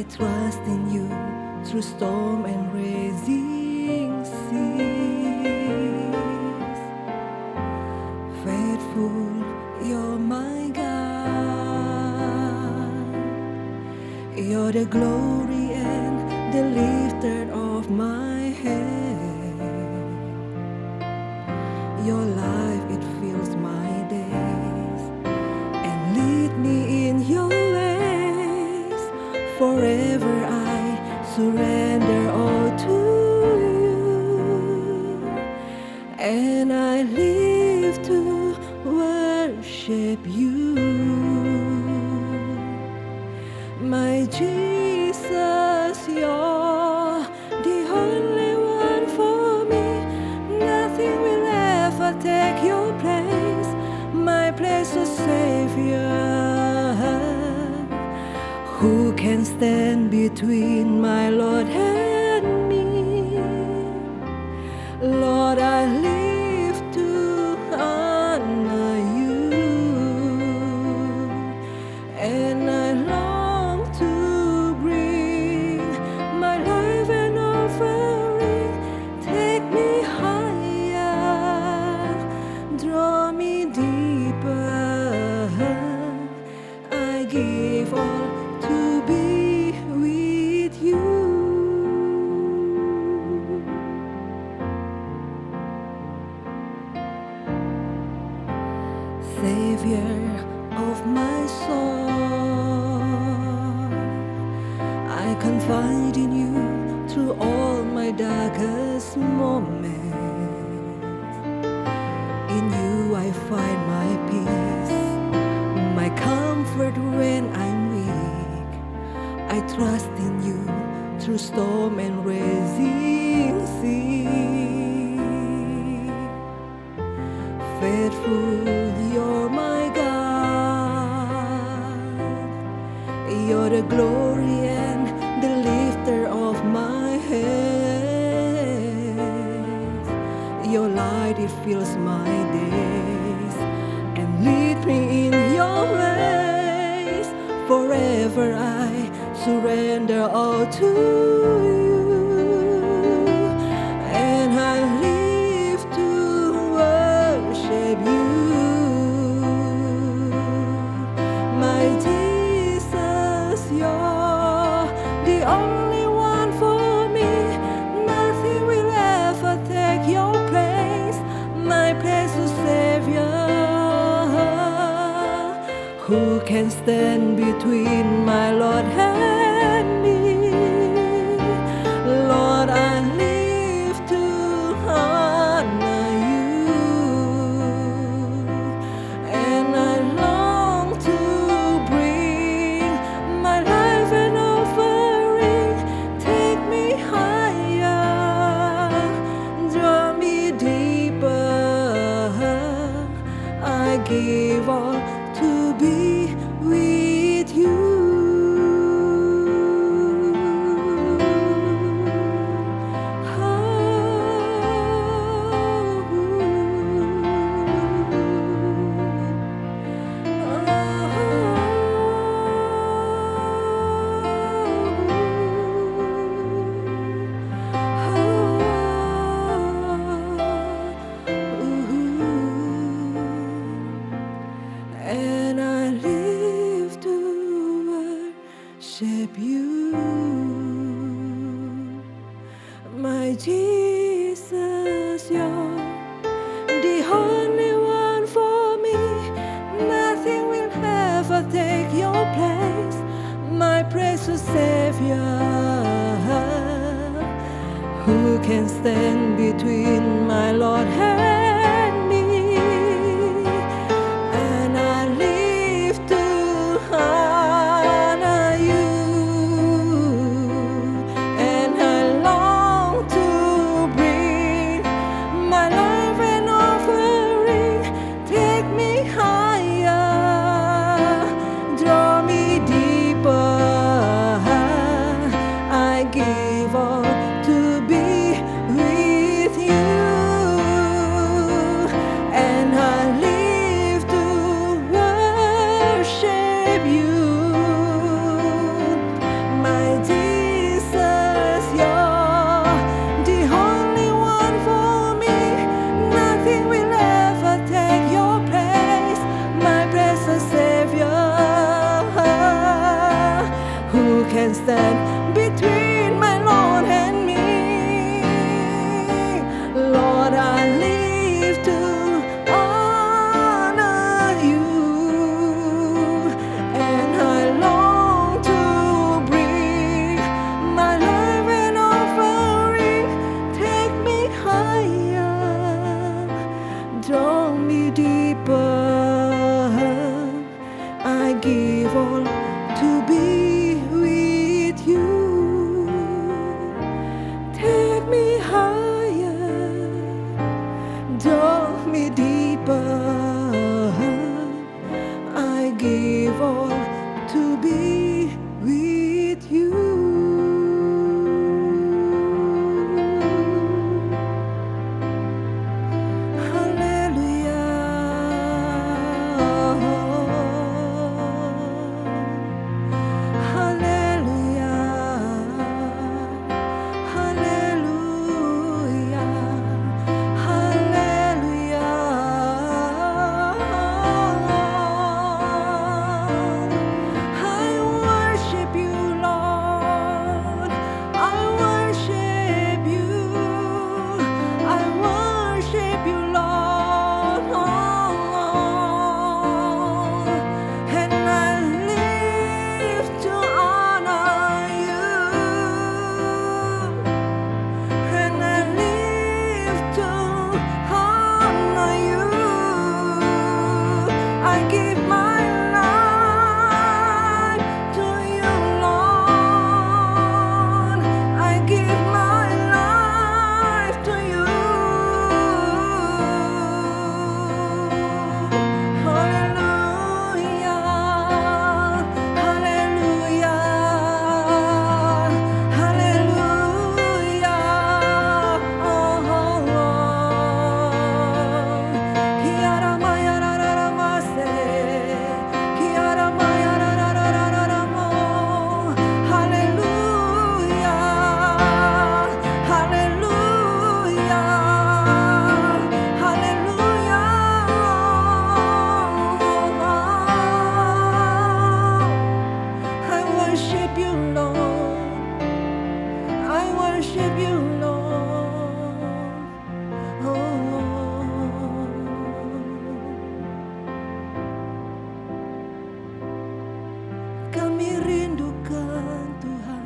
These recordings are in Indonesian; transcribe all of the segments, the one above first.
trust in you through storm and raging seas. Faithful, you're my God. You're the glory and the lifter of my head. Your life, it fills my days and lead me in your ways. Forever I surrender all to you, and I live to worship you. My Jesus, you're the only one for me. Nothing will ever take your place, my precious Savior. Who can stand between my Lord and me? Lord, I live to honor you, and I long to bring my life an offering. Take me higher, draw me deeper. I give all to be with you. Savior of my soul, I confide in you through all my darkest moments. In you I find my peace, my comfort when I'm weak. I trust in you through storm and raging sea. Faithful, you're my God. You're the glory and the lifter of my head. Your light, it fills my days and lead me in your ways. Forever I surrender all to you, and I live to worship you. My Jesus, you're the only one for me. Nothing will ever take your place, my precious Savior. Who can stand between my Lord and me? Lord, I live to honor you, and I long to bring my life an offering. Take me higher, draw me deeper. I give all to be with you. And I live to worship you, my Jesus, you're the only one for me. Nothing will ever take your place, my precious Savior. Who can stand between my Lord and me? And I live to honor you, and I long to bring my life an offering. Take me higher, draw me deeper. I give all to be with you. rindukan Tuhan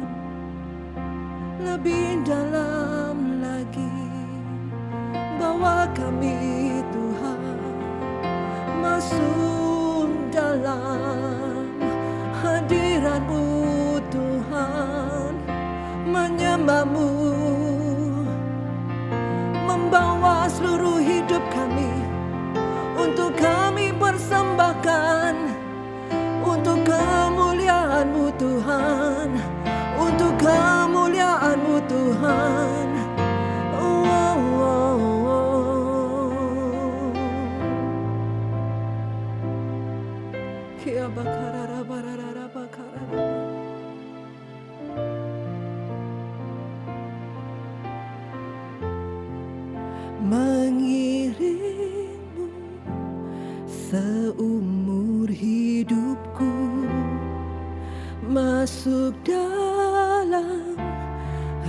lebih dalam lagi. Bawa kami Tuhan masuk dalam hadirat-Mu Tuhan, menyembah-Mu, membawa seluruh hidup kami untuk kami persembahkan untuk kemuliaan-Mu Tuhan, untuk kemuliaan-Mu Tuhan. Mengiringmu seumur hidupku, masuk dalam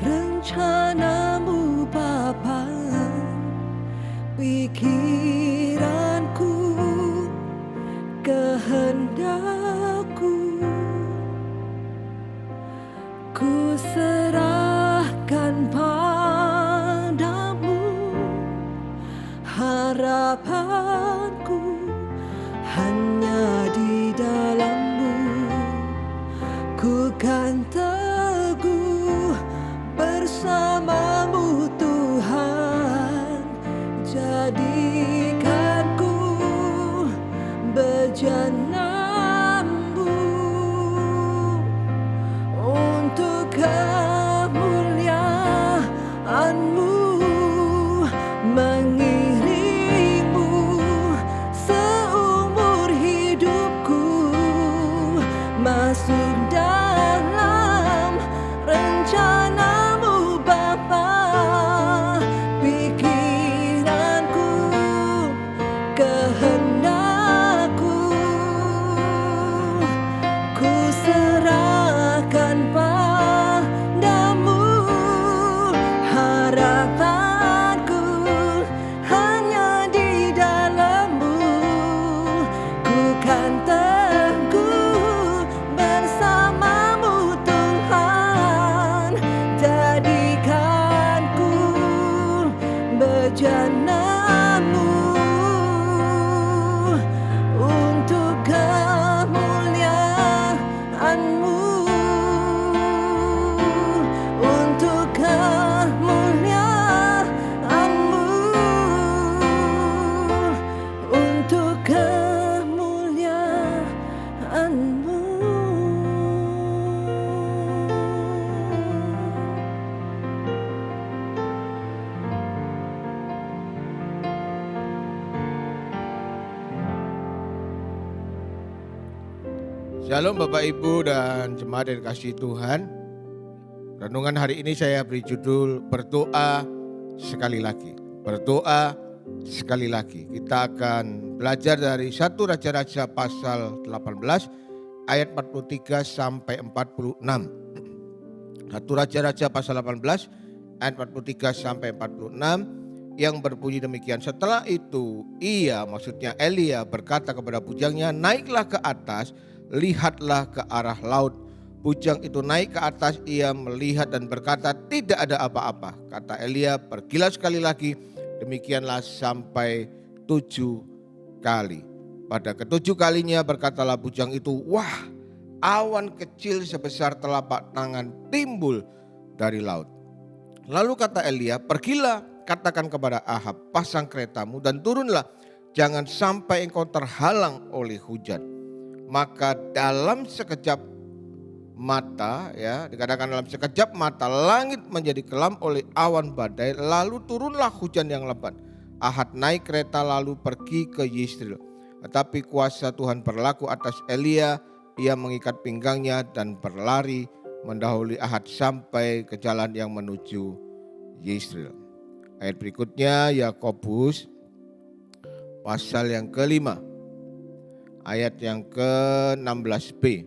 rencana-Mu Bapa. Pikiranku, kehendakku, ku serahkan padamu. Harapanku hanya di dalam-Mu. Ku kan teguh bersama-Mu Tuhan. Jadikanku berjalan-Mu untuk kemuliaan-Mu. Mengiringmu seumur hidupku, masuk dalam rencana-Mu Bapa. Pikiranku, kehendakku, ku serahkan padamu. Harapanku hanya di dalam-Mu. Ku kan teguh bersama-Mu Tuhan. Jadikanku berjalan-Mu untuk kemuliaan-Mu, untuk kemuliaan-Mu, untuk kemuliaan-Mu. Shalom Bapak Ibu dan jemaat yang dikasihi Tuhan. Renungan hari ini saya beri judul berdoa sekali lagi. Berdoa sekali lagi. Kita akan belajar dari 1 Raja-Raja pasal 18 ayat 43 sampai 46. 1 Raja-Raja pasal 18 ayat 43 sampai 46 yang berbunyi demikian. Setelah itu maksudnya Elia berkata kepada bujangnya, naiklah ke atas, lihatlah ke arah laut. Bujang itu naik ke atas, ia melihat dan berkata, tidak ada apa-apa. Kata Elia, pergilah sekali lagi. Demikianlah sampai 7 kali. Pada ketujuh kalinya berkatalah bujang itu, wah, awan kecil sebesar telapak tangan timbul dari laut. Lalu kata Elia, pergilah, katakan kepada Ahab, pasang keretamu dan turunlah, jangan sampai engkau terhalang oleh hujan. Maka dalam sekejap mata, dikatakan dalam sekejap mata, langit menjadi kelam oleh awan badai, lalu turunlah hujan yang lebat. Ahab naik kereta lalu pergi ke Yisrael. Tetapi kuasa Tuhan berlaku atas Elia, ia mengikat pinggangnya dan berlari mendahului Ahab sampai ke jalan yang menuju Yisrael. Ayat berikutnya Yakobus pasal yang kelima. Ayat yang ke-16b.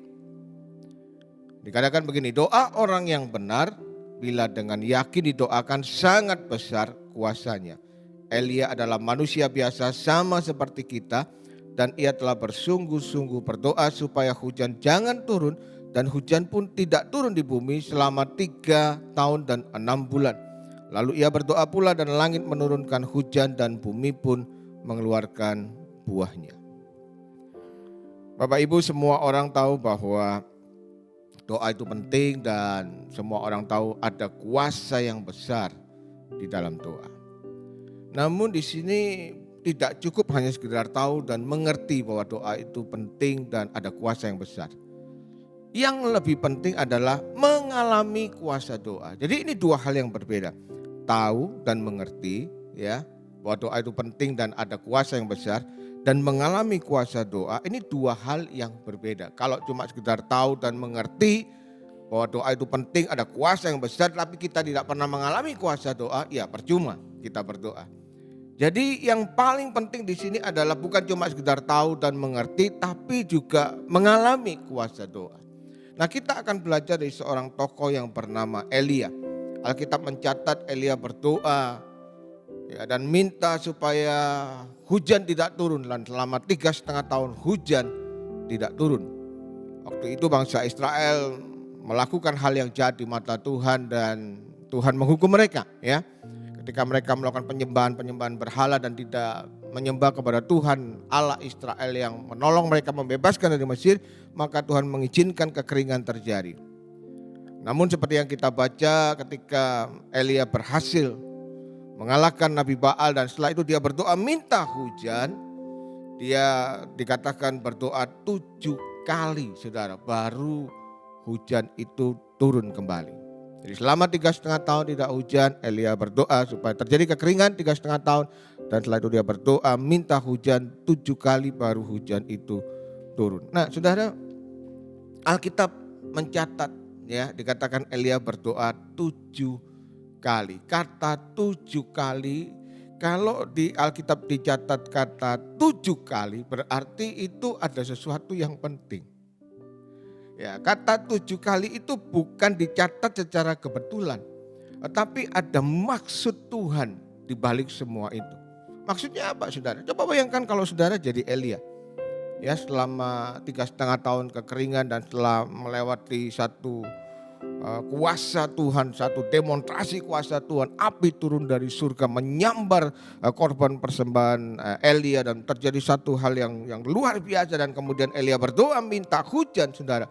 Dikatakan begini, doa orang yang benar bila dengan yakin didoakan sangat besar kuasanya. Elia adalah manusia biasa sama seperti kita dan ia telah bersungguh-sungguh berdoa supaya hujan jangan turun dan hujan pun tidak turun di bumi selama 3 tahun dan 6 bulan. Lalu ia berdoa pula dan langit menurunkan hujan dan bumi pun mengeluarkan buahnya. Bapak Ibu, semua orang tahu bahwa doa itu penting dan semua orang tahu ada kuasa yang besar di dalam doa. Namun di sini tidak cukup hanya sekedar tahu dan mengerti bahwa doa itu penting dan ada kuasa yang besar. Yang lebih penting adalah mengalami kuasa doa. Jadi ini dua hal yang berbeda. Tahu dan mengerti ya bahwa doa itu penting dan ada kuasa yang besar, dan mengalami kuasa doa ini dua hal yang berbeda. Kalau cuma sekedar tahu dan mengerti bahwa doa itu penting, ada kuasa yang besar, tapi kita tidak pernah mengalami kuasa doa, ya percuma kita berdoa. Jadi yang paling penting di sini adalah bukan cuma sekedar tahu dan mengerti, tapi juga mengalami kuasa doa. Nah, kita akan belajar dari seorang tokoh yang bernama Elia. Alkitab mencatat Elia berdoa ya, dan minta supaya hujan tidak turun, dan selama 3,5 tahun hujan tidak turun. Waktu itu bangsa Israel melakukan hal yang jahat di mata Tuhan dan Tuhan menghukum mereka ya. Ketika mereka melakukan penyembahan berhala dan tidak menyembah kepada Tuhan Allah Israel yang menolong mereka membebaskan dari Mesir, maka Tuhan mengizinkan kekeringan terjadi. Namun seperti yang kita baca, ketika Elia berhasil mengalahkan Nabi Baal dan setelah itu dia berdoa minta hujan, dia dikatakan berdoa 7 kali saudara, baru hujan itu turun kembali. Jadi selama 3,5 tahun tidak hujan, Elia berdoa supaya terjadi kekeringan 3,5 tahun. Dan setelah itu dia berdoa minta hujan 7 kali baru hujan itu turun. Nah saudara, Alkitab mencatat ya, dikatakan Elia berdoa 7 kali. Kata 7 kali, kalau di Alkitab dicatat kata 7 kali berarti itu ada sesuatu yang penting. Ya, kata 7 kali itu bukan dicatat secara kebetulan, tetapi ada maksud Tuhan di balik semua itu. Maksudnya apa saudara? Coba bayangkan kalau saudara jadi Elia. Ya, selama 3,5 tahun kekeringan dan setelah melewati satu kuasa Tuhan, satu demonstrasi kuasa Tuhan, api turun dari surga menyambar korban persembahan Elia dan terjadi satu hal yang luar biasa, dan kemudian Elia berdoa minta hujan saudara.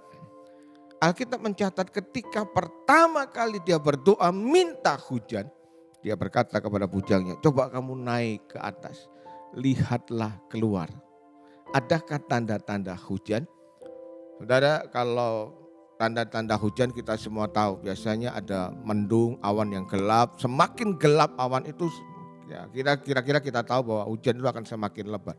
Alkitab mencatat ketika pertama kali dia berdoa minta hujan, dia berkata kepada bujangnya, coba kamu naik ke atas, lihatlah keluar. Adakah tanda-tanda hujan? Saudara, kalau tanda-tanda hujan kita semua tahu, biasanya ada mendung, awan yang gelap. Semakin gelap awan itu, ya kira-kira kita tahu bahwa hujan itu akan semakin lebat.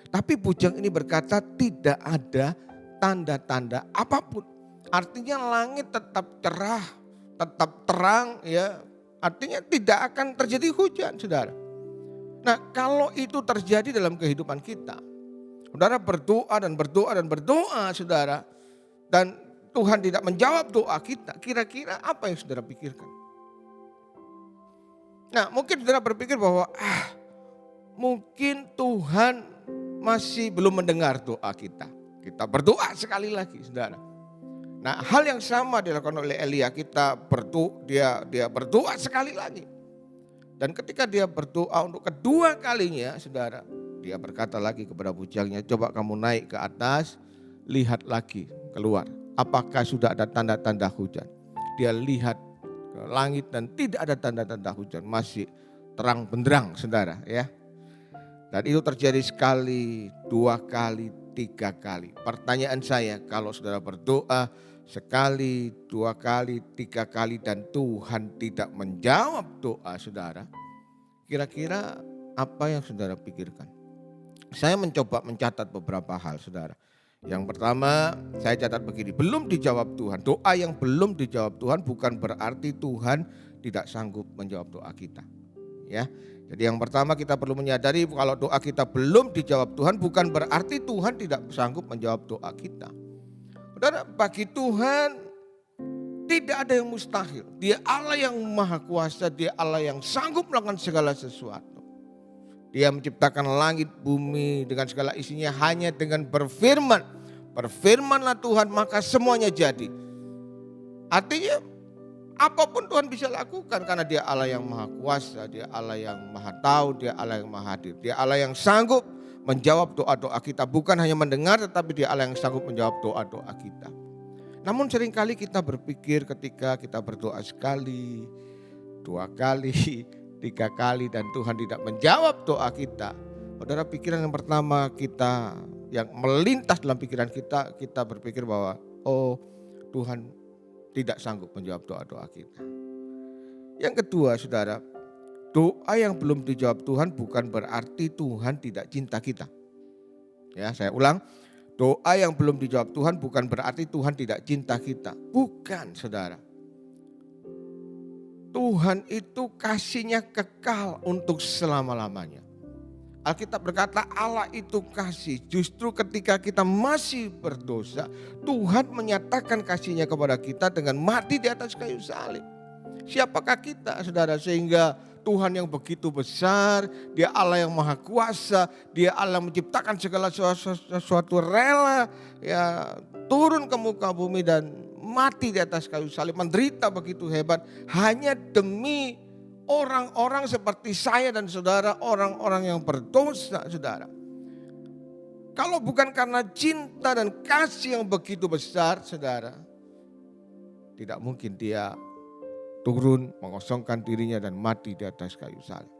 Tapi bujang ini berkata tidak ada tanda-tanda apapun. Artinya langit tetap cerah, tetap terang ya. Artinya tidak akan terjadi hujan saudara. Nah kalau itu terjadi dalam kehidupan kita, saudara berdoa dan berdoa dan berdoa saudara, dan Tuhan tidak menjawab doa kita, kira-kira apa yang saudara pikirkan? Nah mungkin saudara berpikir bahwa mungkin Tuhan masih belum mendengar doa kita. Kita berdoa sekali lagi saudara. Nah hal yang sama dilakukan oleh Elia, dia berdoa sekali lagi. Dan ketika dia berdoa untuk kedua kalinya saudara, dia berkata lagi kepada bujangnya, coba kamu naik ke atas, lihat lagi keluar. Apakah sudah ada tanda-tanda hujan? Dia lihat ke langit dan tidak ada tanda-tanda hujan, masih terang benderang saudara ya. Dan itu terjadi sekali, 2 kali, 3 kali. Pertanyaan saya, kalau saudara berdoa sekali, 2 kali, 3 kali dan Tuhan tidak menjawab doa saudara, kira-kira apa yang saudara pikirkan? Saya mencoba mencatat beberapa hal saudara. Yang pertama saya catat begini, belum dijawab Tuhan. Doa yang belum dijawab Tuhan bukan berarti Tuhan tidak sanggup menjawab doa kita. Ya. Jadi yang pertama kita perlu menyadari kalau doa kita belum dijawab Tuhan bukan berarti Tuhan tidak sanggup menjawab doa kita. Saudara, bagi Tuhan tidak ada yang mustahil. Dia Allah yang maha kuasa, dia Allah yang sanggup melakukan segala sesuatu. Dia menciptakan langit bumi dengan segala isinya hanya dengan berfirman. berfirmanlah Tuhan maka semuanya jadi. Artinya apapun Tuhan bisa lakukan karena dia Allah yang maha kuasa, dia Allah yang maha tahu, dia Allah yang maha hadir. Dia Allah yang sanggup menjawab doa-doa kita. Bukan hanya mendengar tetapi dia Allah yang sanggup menjawab doa-doa kita. Namun seringkali kita berpikir ketika kita berdoa sekali, 2 kali, 3 kali dan Tuhan tidak menjawab doa kita. Saudara, pikiran yang pertama kita yang melintas dalam pikiran kita, kita berpikir bahwa oh Tuhan tidak sanggup menjawab doa-doa kita. Yang kedua saudara, doa yang belum dijawab Tuhan bukan berarti Tuhan tidak cinta kita. Ya, saya ulang. Doa yang belum dijawab Tuhan bukan berarti Tuhan tidak cinta kita. Bukan saudara. Tuhan itu kasihnya kekal untuk selama-lamanya. Alkitab berkata Allah itu kasih. Justru ketika kita masih berdosa, Tuhan menyatakan kasihnya kepada kita dengan mati di atas kayu salib. Siapakah kita saudara sehingga Tuhan yang begitu besar, dia Allah yang maha kuasa, dia Allah menciptakan segala sesuatu rela ya turun ke muka bumi dan mati di atas kayu salib, menderita begitu hebat hanya demi orang-orang seperti saya dan saudara, orang-orang yang berdosa saudara. Kalau bukan karena cinta dan kasih yang begitu besar saudara, tidak mungkin dia turun, mengosongkan dirinya dan mati di atas kayu salib.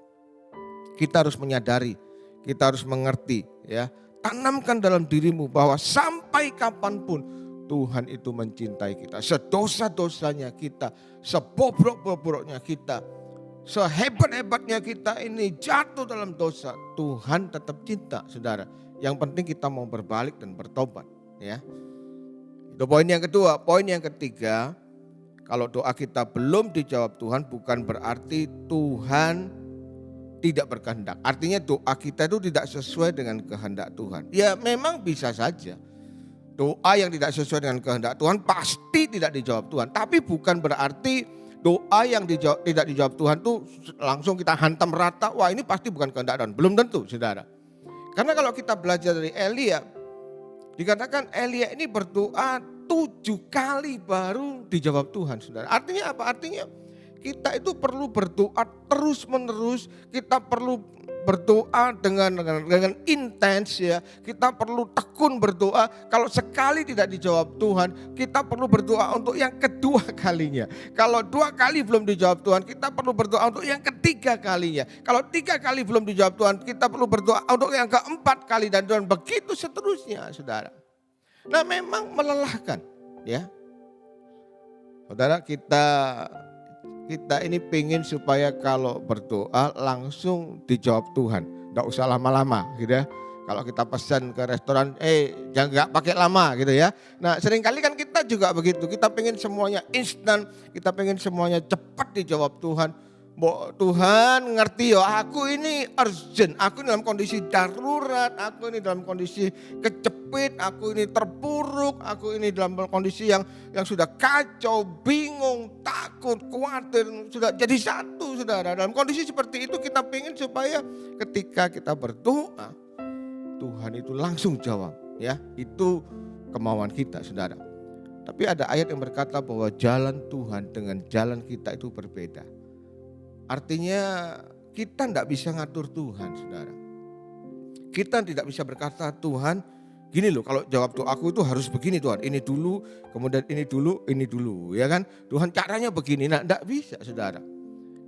Kita harus menyadari, kita harus mengerti ya. Tanamkan dalam dirimu bahwa sampai kapanpun Tuhan itu mencintai kita. Sedosa-dosanya kita, sebobrok-bobroknya kita, sehebat-hebatnya kita ini jatuh dalam dosa, Tuhan tetap cinta saudara. Yang penting kita mau berbalik dan bertobat ya. Itu poin yang kedua. Poin yang ketiga, kalau doa kita belum dijawab Tuhan bukan berarti Tuhan tidak berkehendak. Artinya doa kita itu tidak sesuai dengan kehendak Tuhan. Ya memang bisa saja. Doa yang tidak sesuai dengan kehendak Tuhan pasti tidak dijawab Tuhan. Tapi bukan berarti doa yang tidak dijawab Tuhan itu langsung kita hantam rata. Wah ini pasti bukan kehendak Tuhan. Belum tentu saudara. Karena kalau kita belajar dari Elia, dikatakan Elia ini berdoa 7 kali baru dijawab Tuhan saudara. Artinya apa? Artinya kita itu perlu berdoa terus menerus. Kita perlu berdoa dengan intens ya. Kita perlu tekun berdoa. Kalau sekali tidak dijawab Tuhan, kita perlu berdoa untuk yang kedua kalinya. Kalau 2 kali belum dijawab Tuhan, kita perlu berdoa untuk yang ketiga kalinya. Kalau 3 kali belum dijawab Tuhan, kita perlu berdoa untuk yang keempat kali dan begitu seterusnya saudara. Nah memang melelahkan ya. Saudara kita ini pengen supaya kalau berdoa langsung dijawab Tuhan. Tidak usah lama-lama gitu ya. Kalau kita pesan ke restoran, jangan nggak pakai lama gitu ya. Nah seringkali kan kita juga begitu. Kita pengen semuanya instan, kita pengen semuanya cepat dijawab Tuhan. Tuhan ngerti ya, aku ini urgent, aku ini dalam kondisi darurat, aku ini dalam kondisi kecepit, aku ini terpuruk, aku ini dalam kondisi yang sudah kacau, bingung, takut, khawatir, sudah jadi satu saudara. Dalam kondisi seperti itu kita pengen supaya ketika kita berdoa, Tuhan itu langsung jawab ya, itu kemauan kita saudara. Tapi ada ayat yang berkata bahwa jalan Tuhan dengan jalan kita itu berbeda. Artinya kita tidak bisa ngatur Tuhan saudara. Kita tidak bisa berkata Tuhan gini loh, kalau jawab doaku itu harus begini Tuhan. Ini dulu, kemudian ini dulu ya kan. Tuhan caranya begini, nah tidak bisa saudara.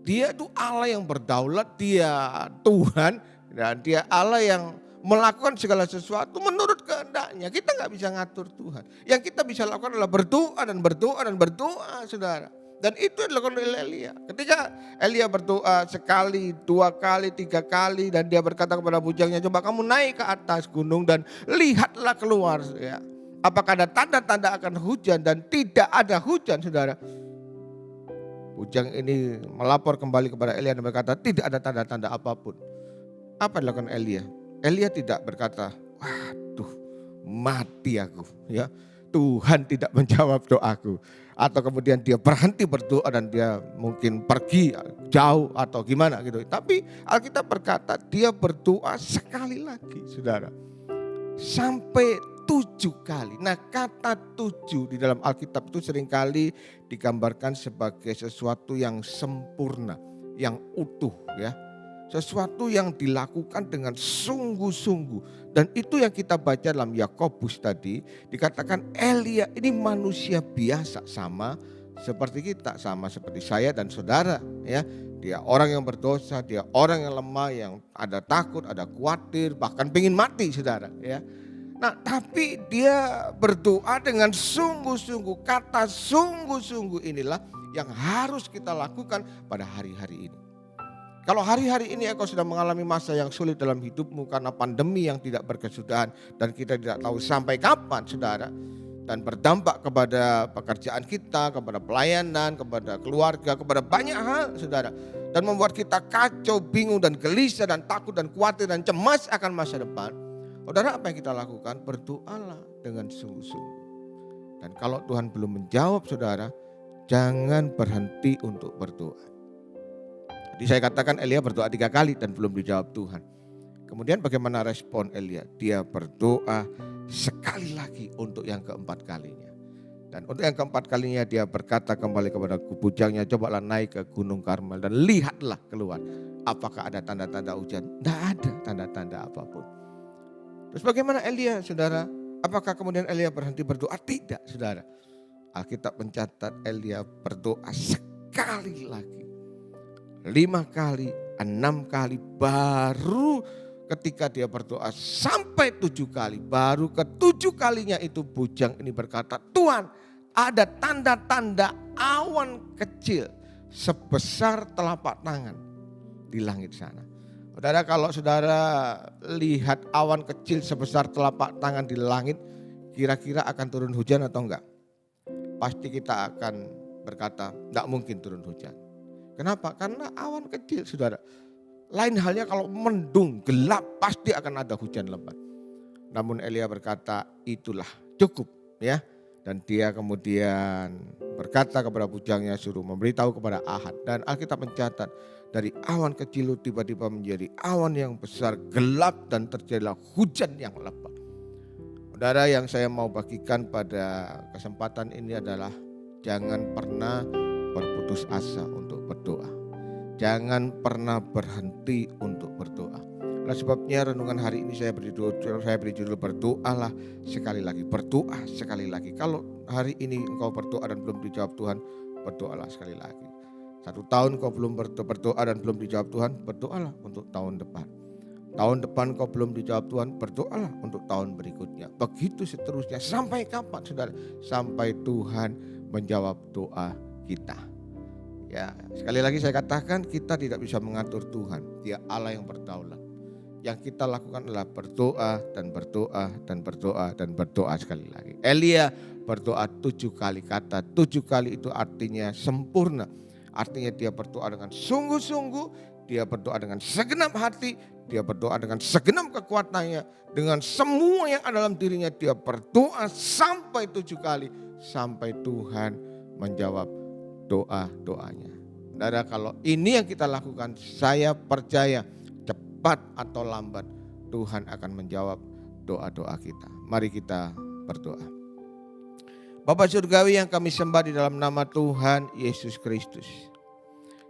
Dia itu Allah yang berdaulat, dia Tuhan dan dia Allah yang melakukan segala sesuatu menurut kehendaknya. Kita nggak bisa ngatur Tuhan. Yang kita bisa lakukan adalah berdoa dan berdoa dan berdoa saudara. Dan itu dilakukan oleh Elia. Ketika Elia berdoa sekali, 2 kali, 3 kali. Dan dia berkata kepada bujangnya, coba kamu naik ke atas gunung dan lihatlah keluar. Ya. Apakah ada tanda-tanda akan hujan, dan tidak ada hujan saudara. Bujang ini melapor kembali kepada Elia dan berkata tidak ada tanda-tanda apapun. Apa yang dilakukan Elia? Elia tidak berkata, waduh mati aku ya. Tuhan tidak menjawab doaku. Atau kemudian dia berhenti berdoa dan dia mungkin pergi jauh atau gimana gitu. Tapi Alkitab berkata dia berdoa sekali lagi saudara. Sampai 7 kali. Nah, kata 7 di dalam Alkitab itu seringkali digambarkan sebagai sesuatu yang sempurna, yang utuh ya. Sesuatu yang dilakukan dengan sungguh-sungguh. Dan itu yang kita baca dalam Yakobus tadi. Dikatakan Elia ini manusia biasa, sama seperti kita, sama seperti saya dan saudara ya. Dia orang yang berdosa, dia orang yang lemah, yang ada takut, ada khawatir, bahkan pengen mati saudara ya. Nah, tapi dia berdoa dengan sungguh-sungguh. Kata sungguh-sungguh inilah yang harus kita lakukan pada hari-hari ini. Kalau hari-hari ini engkau sedang mengalami masa yang sulit dalam hidupmu karena pandemi yang tidak berkesudahan dan kita tidak tahu sampai kapan saudara, dan berdampak kepada pekerjaan kita, kepada pelayanan, kepada keluarga, kepada banyak hal saudara, dan membuat kita kacau, bingung dan gelisah dan takut dan khawatir dan cemas akan masa depan. Saudara, apa yang kita lakukan? Berdoalah dengan sungguh-sungguh. Dan kalau Tuhan belum menjawab saudara, jangan berhenti untuk berdoa. Jadi saya katakan Elia berdoa 3 kali dan belum dijawab Tuhan. Kemudian bagaimana respon Elia? Dia berdoa sekali lagi untuk yang keempat kalinya. Dan untuk yang keempat kalinya dia berkata kembali kepada bujangnya, cobalah naik ke Gunung Karmel dan lihatlah keluar. Apakah ada tanda-tanda hujan? Tidak ada tanda-tanda apapun. Terus bagaimana Elia saudara? Apakah kemudian Elia berhenti berdoa? Tidak saudara. Alkitab mencatat Elia berdoa sekali lagi. 5 kali, 6 kali, baru ketika dia berdoa sampai 7 kali. Baru ke-7 kalinya itu bujang ini berkata, Tuhan ada tanda-tanda awan kecil sebesar telapak tangan di langit sana. Saudara, kalau saudara lihat awan kecil sebesar telapak tangan di langit, kira-kira akan turun hujan atau enggak? Pasti kita akan berkata, enggak mungkin turun hujan. Kenapa? Karena awan kecil saudara. Lain halnya kalau mendung, gelap, pasti akan ada hujan lebat. Namun Elia berkata itulah cukup ya. Dan dia kemudian berkata kepada bujangnya suruh memberitahu kepada Ahab. Dan Alkitab mencatat dari awan kecil itu tiba-tiba menjadi awan yang besar, gelap dan terjadilah hujan yang lebat. Saudara, yang saya mau bagikan pada kesempatan ini adalah jangan pernah berputus asa untuk berdoa. Jangan pernah berhenti untuk berdoa. Oleh sebabnya renungan hari ini saya beri judul berdoalah sekali lagi. Berdoa sekali lagi. Kalau hari ini engkau berdoa dan belum dijawab Tuhan, berdoalah sekali lagi. 1 tahun kau belum berdoa dan belum dijawab Tuhan, berdoalah untuk tahun depan. Tahun depan kau belum dijawab Tuhan, berdoalah untuk tahun berikutnya. Begitu seterusnya. Sampai kapan saudara? Sampai Tuhan menjawab doa kita. Ya, sekali lagi saya katakan kita tidak bisa mengatur Tuhan. Dia Allah yang berdaulat. Yang kita lakukan adalah berdoa dan berdoa dan berdoa dan berdoa sekali lagi. Elia berdoa 7 kali. Kata 7 kali itu artinya sempurna. Artinya dia berdoa dengan sungguh-sungguh. Dia berdoa dengan segenap hati. Dia berdoa dengan segenap kekuatannya. Dengan semua yang ada dalam dirinya. Dia berdoa sampai 7 kali. Sampai Tuhan menjawab doa-doanya. Saudara, kalau ini yang kita lakukan, saya percaya cepat atau lambat Tuhan akan menjawab doa-doa kita. Mari kita berdoa. Bapa Surgawi yang kami sembah di dalam nama Tuhan Yesus Kristus.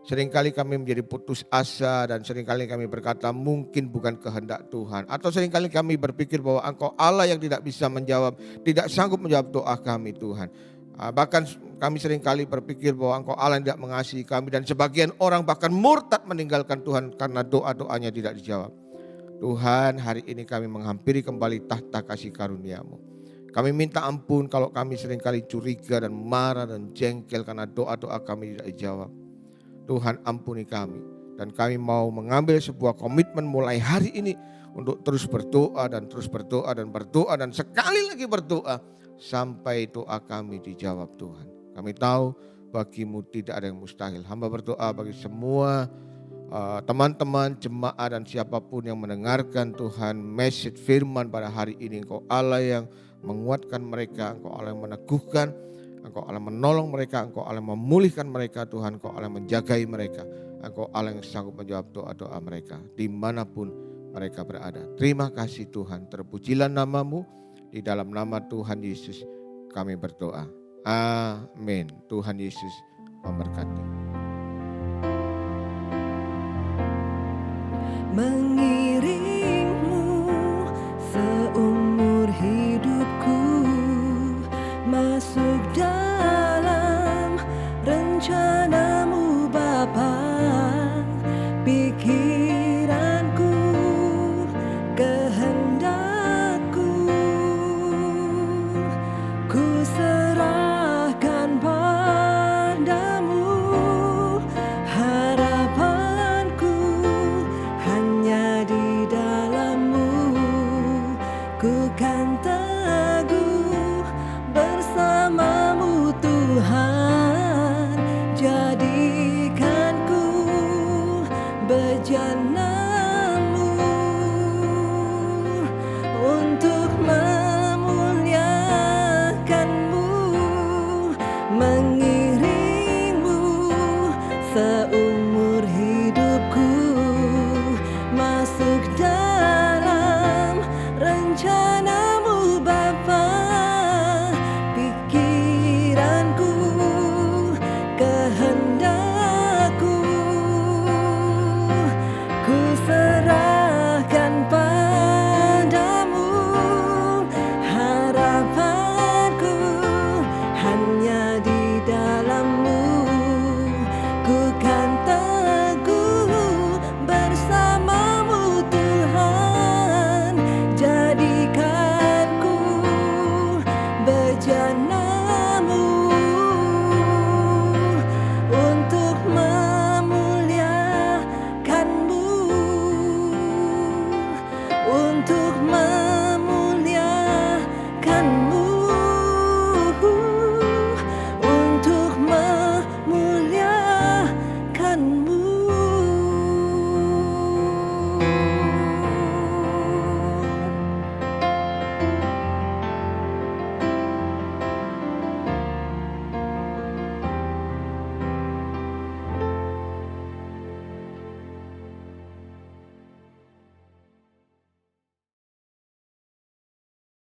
Seringkali kami menjadi putus asa dan seringkali kami berkata mungkin bukan kehendak Tuhan. Atau seringkali kami berpikir bahwa Engkau Allah yang tidak bisa menjawab, tidak sanggup menjawab doa kami Tuhan. Bahkan kami seringkali berpikir bahwa Engkau Allah yang tidak mengasihi kami. Dan sebagian orang bahkan murtad meninggalkan Tuhan karena doa-doanya tidak dijawab. Tuhan, hari ini kami menghampiri kembali tahta kasih karunia-Mu. Kami minta ampun kalau kami seringkali curiga dan marah dan jengkel karena doa-doa kami tidak dijawab. Tuhan, ampuni kami. Dan kami mau mengambil sebuah komitmen mulai hari ini untuk terus berdoa dan terus berdoa dan berdoa dan sekali lagi berdoa sampai doa kami dijawab Tuhan. Kami tahu bagi-Mu tidak ada yang mustahil. Hamba berdoa bagi semua teman-teman, jemaat dan siapapun yang mendengarkan Tuhan message firman pada hari ini. Engkau Allah yang menguatkan mereka, Engkau Allah yang meneguhkan, Engkau Allah menolong mereka, Engkau Allah memulihkan mereka Tuhan, Engkau Allah menjagai mereka, Engkau Allah yang sanggup menjawab doa-doa mereka dimanapun mereka berada. Terima kasih Tuhan, terpujilah nama-Mu. Di dalam nama Tuhan Yesus kami berdoa. Amin. Tuhan Yesus memberkati. Mengiring